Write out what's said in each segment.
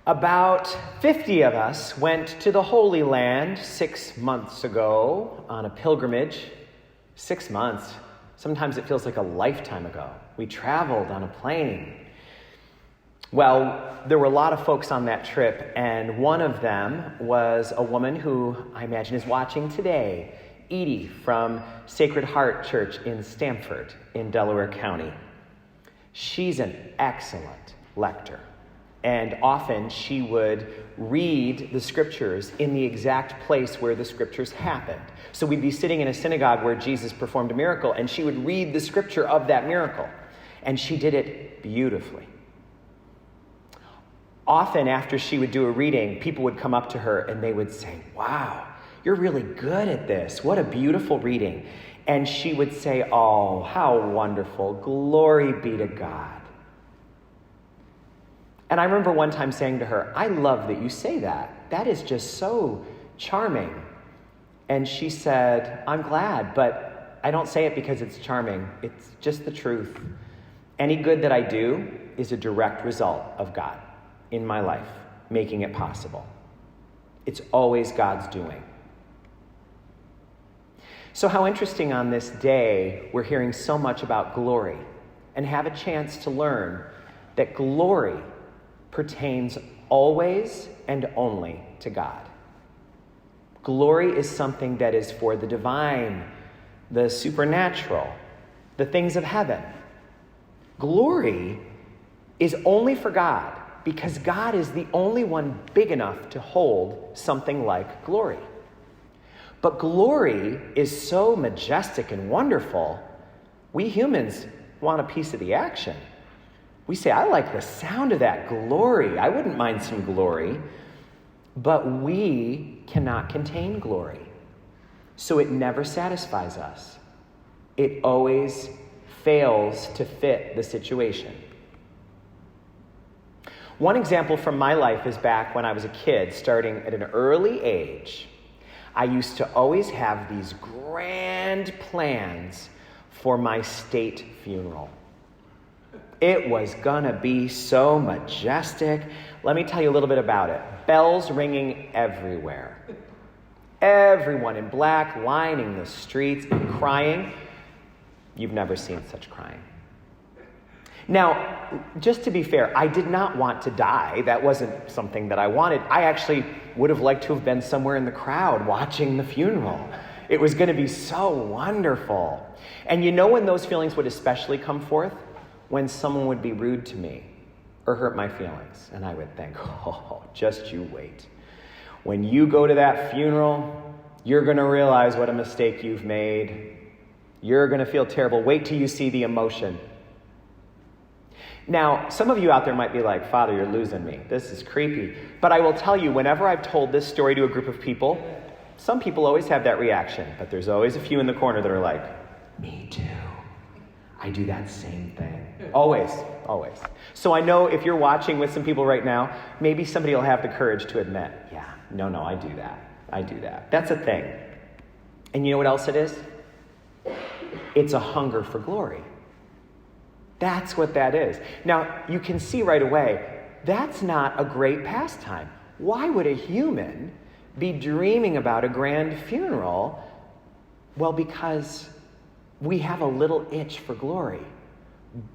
About 50 of us went to the Holy Land 6 months ago on a pilgrimage. 6 months. Sometimes it feels like a lifetime ago. We traveled on a plane. Well, there were a lot of folks on that trip, and one of them was a woman who I imagine is watching today, Edie from Sacred Heart Church in Stamford in Delaware County. She's an excellent lector. And often she would read the scriptures in the exact place where the scriptures happened. So we'd be sitting in a synagogue where Jesus performed a miracle, and she would read the scripture of that miracle. And she did it beautifully. Often after she would do a reading, people would come up to her and they would say, "Wow, you're really good at this. What a beautiful reading." And she would say, "Oh, how wonderful. Glory be to God." And I remember one time saying to her, "I love that you say that. That is just so charming." And she said, "I'm glad, but I don't say it because it's charming. It's just the truth. Any good that I do is a direct result of God in my life, making it possible. It's always God's doing." So how interesting on this day, we're hearing so much about glory and have a chance to learn that glory pertains always and only to God. Glory is something that is for the divine, the supernatural, the things of heaven. Glory is only for God because God is the only one big enough to hold something like glory. But glory is so majestic and wonderful, we humans want a piece of the action. We say, "I like the sound of that glory. I wouldn't mind some glory." But we cannot contain glory. So it never satisfies us. It always fails to fit the situation. One example from my life is back when I was a kid, starting at an early age. I used to always have these grand plans for my state funeral. It was gonna be so majestic. Let me tell you a little bit about it. Bells ringing everywhere. Everyone in black lining the streets and crying. You've never seen such crying. Now, just to be fair, I did not want to die. That wasn't something that I wanted. I actually would have liked to have been somewhere in the crowd watching the funeral. It was going to be so wonderful. And you know when those feelings would especially come forth? When someone would be rude to me or hurt my feelings. And I would think, "Oh, just you wait. When you go to that funeral, you're going to realize what a mistake you've made. You're going to feel terrible. Wait till you see the emotion." Now, some of you out there might be like, "Father, you're losing me. This is creepy." But I will tell you, whenever I've told this story to a group of people, some people always have that reaction. But there's always a few in the corner that are like, "Me too. I do that same thing." Always, always. So I know if you're watching with some people right now, maybe somebody will have the courage to admit, "Yeah, no, I do that. I do that." That's a thing. And you know what else it is? It's a hunger for glory. That's what that is. Now, you can see right away, that's not a great pastime. Why would a human be dreaming about a grand funeral? Well, because we have a little itch for glory,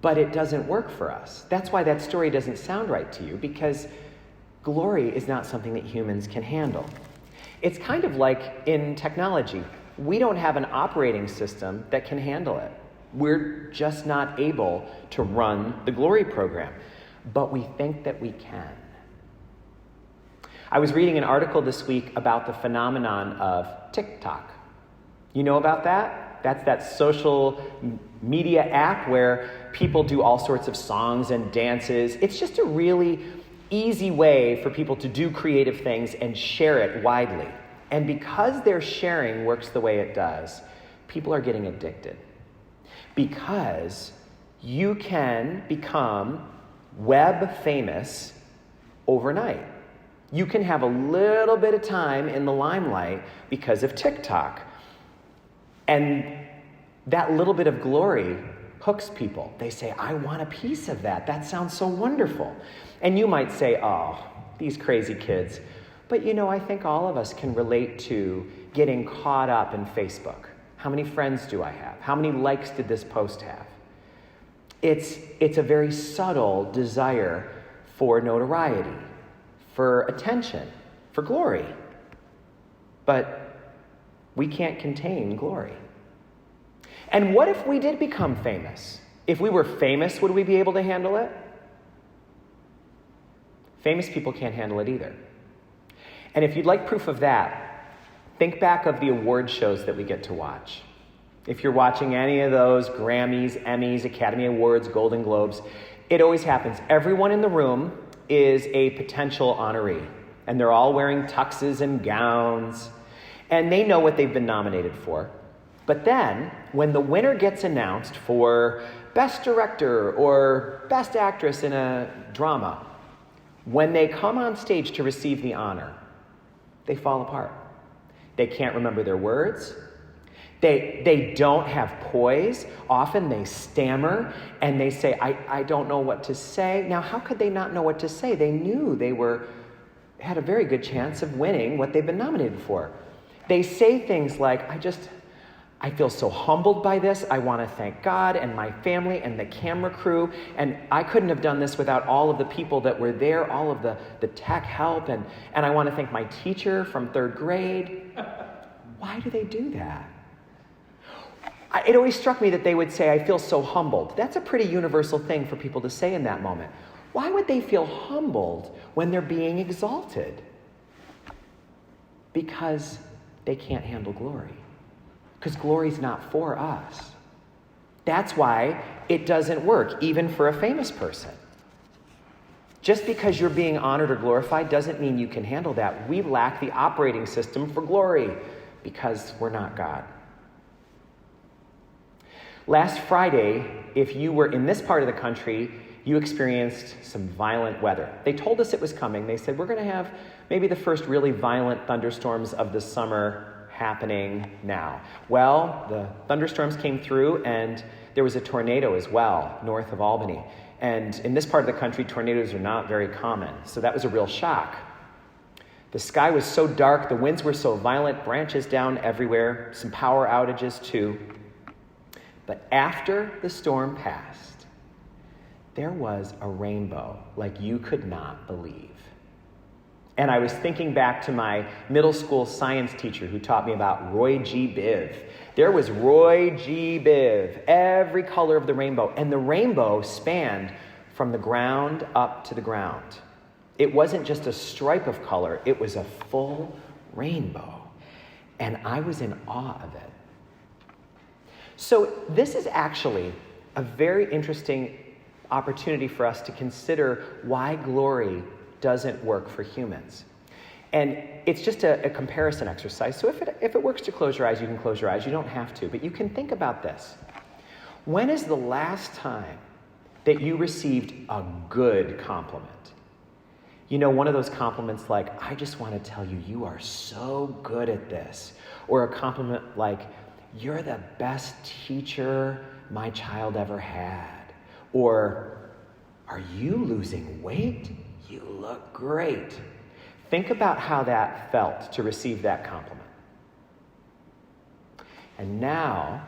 but it doesn't work for us. That's why that story doesn't sound right to you, because glory is not something that humans can handle. It's kind of like in technology. We don't have an operating system that can handle it. We're just not able to run the glory program, but we think that we can. I was reading an article this week about the phenomenon of TikTok. You know about that? That's that social media app where people do all sorts of songs and dances. It's just a really easy way for people to do creative things and share it widely. And because their sharing works the way it does, people are getting addicted. Because you can become web famous overnight. You can have a little bit of time in the limelight because of TikTok. And that little bit of glory hooks people. They say, "I want a piece of that. That sounds so wonderful." And you might say, "Oh, these crazy kids. But I think all of us can relate to getting caught up in Facebook. How many friends do I have? How many likes did this post have? It's a very subtle desire for notoriety, for attention, for glory. But we can't contain glory. And what if we did become famous? If we were famous, would we be able to handle it? Famous people can't handle it either. And if you'd like proof of that, think back of the award shows that we get to watch. If you're watching any of those Grammys, Emmys, Academy Awards, Golden Globes, it always happens. Everyone in the room is a potential honoree, and they're all wearing tuxes and gowns, and they know what they've been nominated for. But then, when the winner gets announced for Best Director or Best Actress in a drama, when they come on stage to receive the honor, they fall apart. They can't remember their words. They don't have poise. Often they stammer and they say, I don't know what to say. Now, how could they not know what to say? They knew they had a very good chance of winning what they've been nominated for. They say things like, I feel so humbled by this. I want to thank God and my family and the camera crew. And I couldn't have done this without all of the people that were there, all of the tech help. And I want to thank my teacher from 3rd grade. Why do they do that? It always struck me that they would say, I feel so humbled. That's a pretty universal thing for people to say in that moment. Why would they feel humbled when they're being exalted? Because they can't handle glory. Because glory's not for us. That's why it doesn't work, even for a famous person. Just because you're being honored or glorified doesn't mean you can handle that. We lack the operating system for glory because we're not God. Last Friday, if you were in this part of the country, you experienced some violent weather. They told us it was coming. They said, we're going to have maybe the first really violent thunderstorms of the summer happening now. Well, the thunderstorms came through and there was a tornado as well, north of Albany. And in this part of the country, tornadoes are not very common. So that was a real shock. The sky was so dark, the winds were so violent, branches down everywhere, some power outages too. But after the storm passed, there was a rainbow like you could not believe. And I was thinking back to my middle school science teacher who taught me about Roy G. Biv. There was Roy G. Biv, every color of the rainbow. And the rainbow spanned from the ground up to the ground. It wasn't just a stripe of color, it was a full rainbow. And I was in awe of it. So this is actually a very interesting opportunity for us to consider why glory doesn't work for humans. And it's just a comparison exercise. So if it works to close your eyes, you can close your eyes. You don't have to. But you can think about this. When is the last time that you received a good compliment? You know, one of those compliments like, I just want to tell you, you are so good at this. Or a compliment like, you're the best teacher my child ever had. Or, are you losing weight? You look great. Think about how that felt to receive that compliment. And now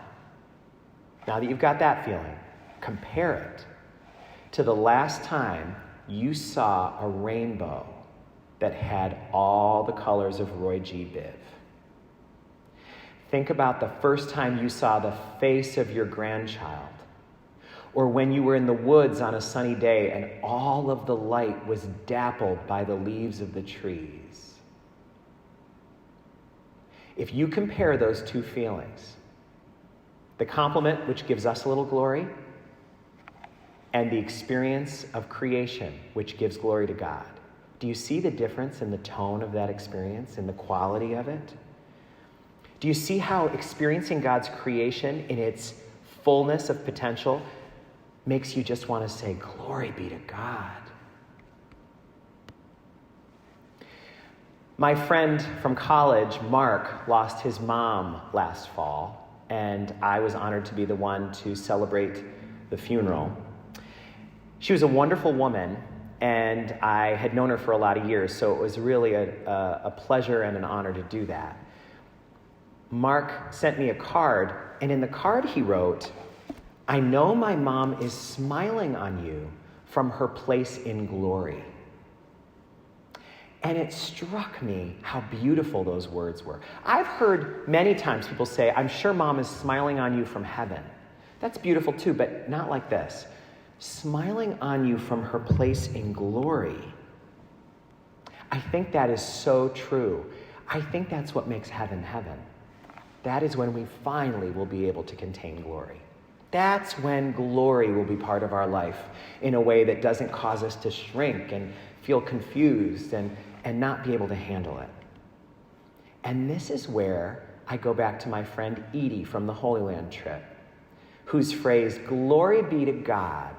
that you've got that feeling, compare it to the last time you saw a rainbow that had all the colors of Roy G. Biv. Think about the first time you saw the face of your grandchild, or when you were in the woods on a sunny day and all of the light was dappled by the leaves of the trees. If you compare those two feelings, the compliment which gives us a little glory, and the experience of creation which gives glory to God, do you see the difference in the tone of that experience, in the quality of it? Do you see how experiencing God's creation in its fullness of potential makes you just want to say, glory be to God? My friend from college, Mark, lost his mom last fall, and I was honored to be the one to celebrate the funeral. She was a wonderful woman, And I had known her for a lot of years, so it was really a pleasure and an honor to do that. Mark sent me a card, and in the card he wrote, "I know my mom is smiling on you from her place in glory." And it struck me how beautiful those words were. I've heard many times people say, "I'm sure mom is smiling on you from heaven." That's beautiful too, but not like this. Smiling on you from her place in glory. I think that is so true. I think that's what makes heaven heaven. That is when we finally will be able to contain glory. That's when glory will be part of our life in a way that doesn't cause us to shrink and feel confused and not be able to handle it. And this is where I go back to my friend Edie from the Holy Land trip, whose phrase, "Glory be to God,"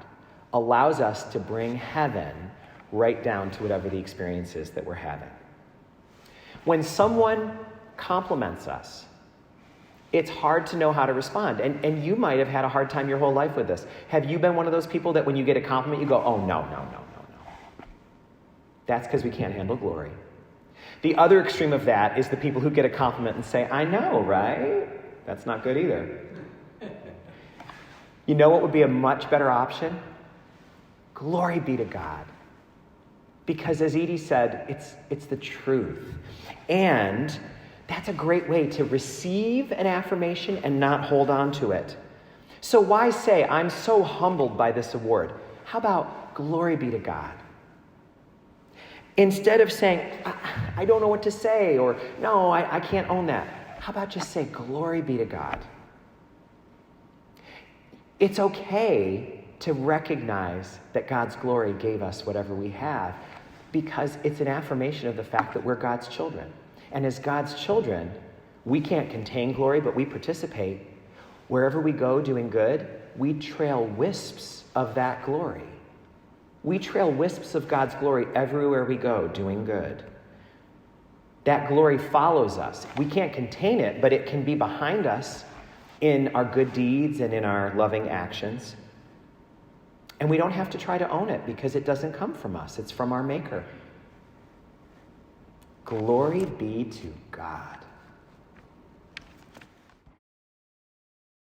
allows us to bring heaven right down to whatever the experience is that we're having. When someone compliments us, it's hard to know how to respond. And you might have had a hard time your whole life with this. Have you been one of those people that when you get a compliment, you go, "Oh, no. That's because we can't handle glory. The other extreme of that is the people who get a compliment and say, "I know, right?" That's not good either. You know what would be a much better option? Glory be to God. Because as Edie said, it's the truth. And that's a great way to receive an affirmation and not hold on to it. So why say, "I'm so humbled by this award"? How about glory be to God? Instead of saying, I don't know what to say, or "No, I can't own that." How about just say, "Glory be to God"? It's okay to recognize that God's glory gave us whatever we have, because it's an affirmation of the fact that we're God's children. And as God's children, we can't contain glory, but we participate. Wherever we go doing good, we trail wisps of that glory. We trail wisps of God's glory everywhere we go doing good. That glory follows us. We can't contain it, but it can be behind us in our good deeds and in our loving actions. And we don't have to try to own it because it doesn't come from us. It's from our Maker. Glory be to God.